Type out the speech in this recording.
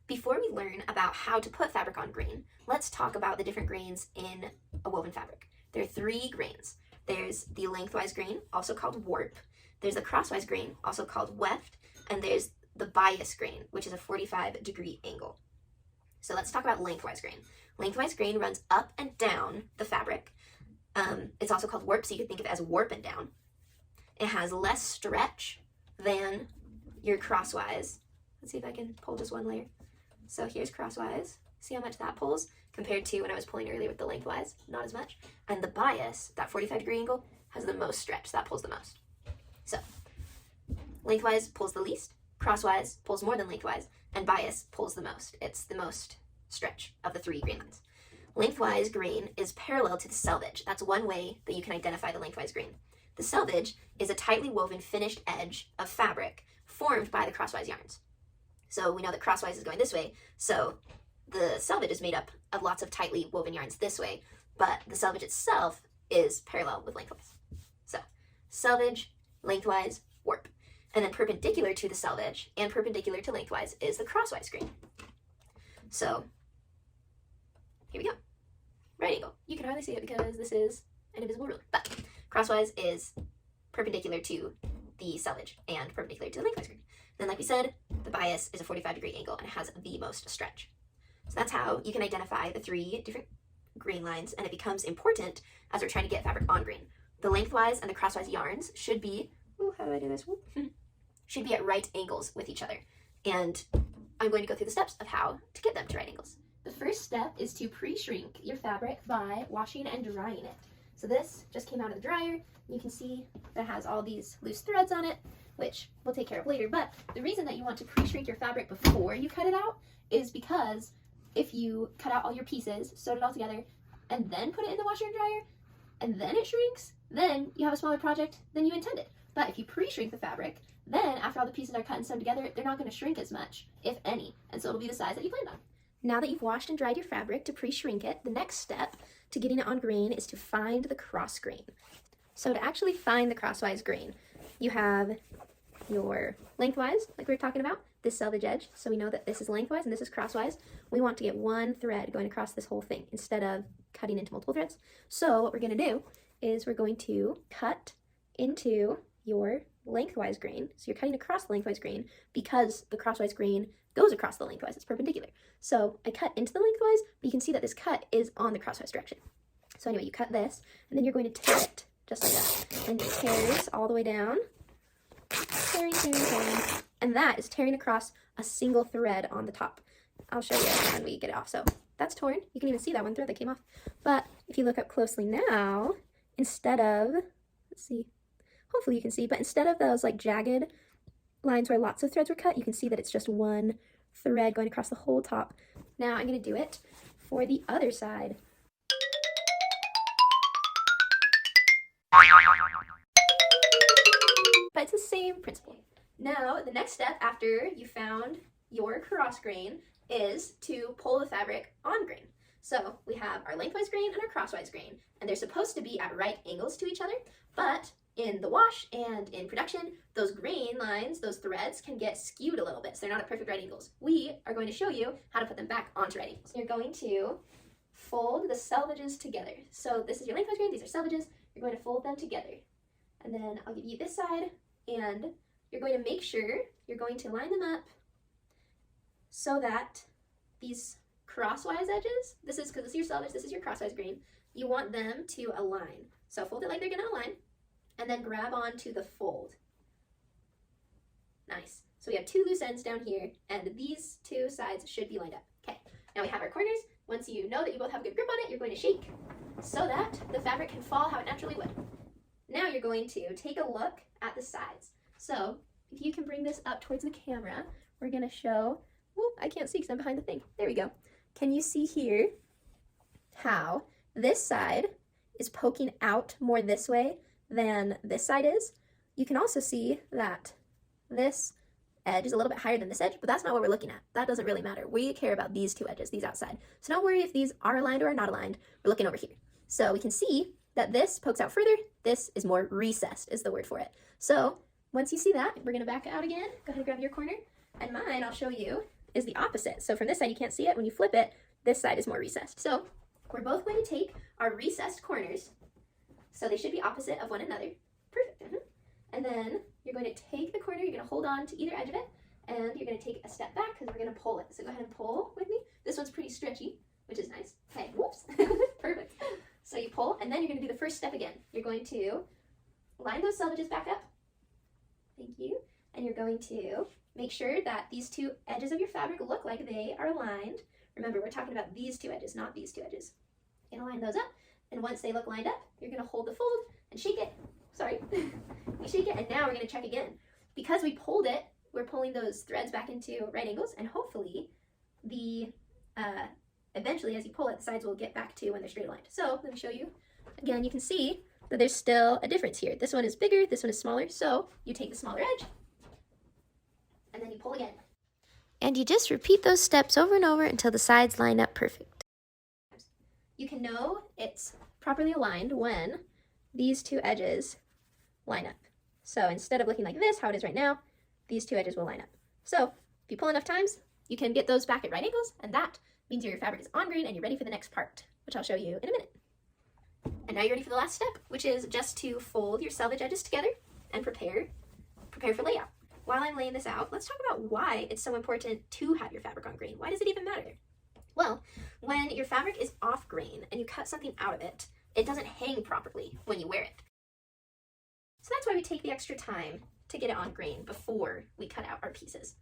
Before we learn about how to put fabric on grain, let's talk about the different grains in a woven fabric. There are 3 grains. There's the lengthwise grain, also called warp. There's the crosswise grain, also called weft. And there's the bias grain, which is a 45-degree angle. So let's talk about lengthwise grain. Lengthwise grain runs up and down the fabric. It's also called warp, so you can think of it as warp and down. It has less stretch than your crosswise. Let's see if I can pull just one layer. So here's crosswise. See how much that pulls compared to when I was pulling earlier with the lengthwise? Not as much. And the bias, that 45-degree angle, has the most stretch. So that pulls the most. So lengthwise pulls the least, crosswise pulls more than lengthwise, and bias pulls the most. It's the most stretch of the 3 grain lines. Lengthwise grain is parallel to the selvage. That's one way that you can identify the lengthwise grain. The selvage is a tightly woven finished edge of fabric formed by the crosswise yarns. So we know that crosswise is going this way, so the selvage is made up of lots of tightly woven yarns this way, but the selvage itself is parallel with lengthwise. So selvage, lengthwise, warp. And then perpendicular to the selvage and perpendicular to lengthwise is the crosswise grain. So here we go. Right angle. You can hardly see it because this is an invisible ruler, but crosswise is perpendicular to the selvage and perpendicular to the lengthwise grain. Then, like we said, the bias is a 45-degree angle and it has the most stretch. So that's how you can identify the 3 different grain lines, and it becomes important as we're trying to get fabric on grain. The lengthwise and the crosswise yarns should be, how do I do this? Should be at right angles with each other. And I'm going to go through the steps of how to get them to right angles. The first step is to pre-shrink your fabric by washing and drying it. So this just came out of the dryer. You can see that it has all these loose threads on it, which we'll take care of later. But the reason that you want to pre-shrink your fabric before you cut it out is because if you cut out all your pieces, sewed it all together, and then put it in the washer and dryer, and then it shrinks, then you have a smaller project than you intended. But if you pre-shrink the fabric, then after all the pieces are cut and sewn together, they're not going to shrink as much, if any, and so it'll be the size that you planned on. Now that you've washed and dried your fabric to pre-shrink it, the next step to getting it on grain is to find the cross grain. So to actually find the crosswise grain, you have your lengthwise, like we were talking about, this selvage edge. So we know that this is lengthwise and this is crosswise. We want to get one thread going across this whole thing instead of cutting into multiple threads. So what we're going to do is we're going to cut into your lengthwise grain. So you're cutting across the lengthwise grain because the crosswise grain goes across the lengthwise. It's perpendicular. So I cut into the lengthwise, but you can see that this cut is on the crosswise direction. So anyway, you cut this, and then you're going to tear it just like that. And it tears all the way down. Tearing. And that is tearing across a single thread on the top. I'll show you when we get it off. So that's torn. You can even see that one thread that came off. But if you look up closely now, instead of, let's see, hopefully you can see, but instead of those like jagged lines where lots of threads were cut, you can see that it's just one thread going across the whole top. Now I'm going to do it for the other side. But it's the same principle. Now, the next step after you found your cross grain is to pull the fabric on grain. So we have our lengthwise grain and our crosswise grain, and they're supposed to be at right angles to each other, but in the wash and in production, those grain lines, those threads can get skewed a little bit, so they're not at perfect right angles. We are going to show you how to put them back onto right angles. You're going to fold the selvages together. So this is your lengthwise grain, these are selvages. You're going to fold them together. And then I'll give you this side, and you're going to make sure you're going to line them up so that these crosswise edges, this is because this is your selvage, this is your crosswise grain, you want them to align. So fold it like they're going to align, and then grab onto the fold. Nice. So we have 2 loose ends down here, and these 2 sides should be lined up. Okay, now we have our corners. Once you know that you both have a good grip on it, you're going to shake so that the fabric can fall how it naturally would. Now you're going to take a look at the sides. So if you can bring this up towards the camera, we're going to show, I can't see because I'm behind the thing. There we go. Can you see here how this side is poking out more this way than this side is? You can also see that this edge is a little bit higher than this edge, but that's not what we're looking at. That doesn't really matter. We care about these 2 edges, these outside. So don't worry if these are aligned or are not aligned. We're looking over here. So we can see that this pokes out further. This is more recessed is the word for it. So once you see that, we're going to back out again. Go ahead and grab your corner. And mine, I'll show you, is the opposite. So from this side, you can't see it. When you flip it, this side is more recessed. So we're both going to take our recessed corners. So they should be opposite of one another. Perfect. And then you're going to take the corner, you're going to hold on to either edge of it, and you're going to take a step back because we're going to pull it. So go ahead and pull with me. This one's pretty stretchy, which is nice. Okay, whoops. Perfect. So you pull, and then you're going to do the first step again. You're going to line those selvages back up. Thank you. And you're going to make sure that these two edges of your fabric look like they are aligned. Remember, we're talking about these two edges, not these two edges. You're going to line those up, and once they look lined up, you're going to hold the fold and shake it. Sorry. You shake it, and now we're going to check again. Because we pulled it, we're pulling those threads back into right angles, and hopefully the eventually as you pull it, the sides will get back to when they're straight aligned. So let me show you. Again, you can see that there's still a difference here. This one is bigger, this one is smaller. So you take the smaller edge, and then you pull again. And you just repeat those steps over and over until the sides line up perfect. You can know it's properly aligned when these two edges line up. So instead of looking like this, how it is right now, these two edges will line up. So if you pull enough times, you can get those back at right angles, and that means your fabric is on grain and you're ready for the next part, which I'll show you in a minute. And now you're ready for the last step, which is just to fold your selvage edges together and prepare for layout. While I'm laying this out, let's talk about why it's so important to have your fabric on grain. Why does it even matter? Well, when your fabric is off grain and you cut something out of it, it doesn't hang properly when you wear it. So that's why we take the extra time to get it on grain before we cut out our pieces.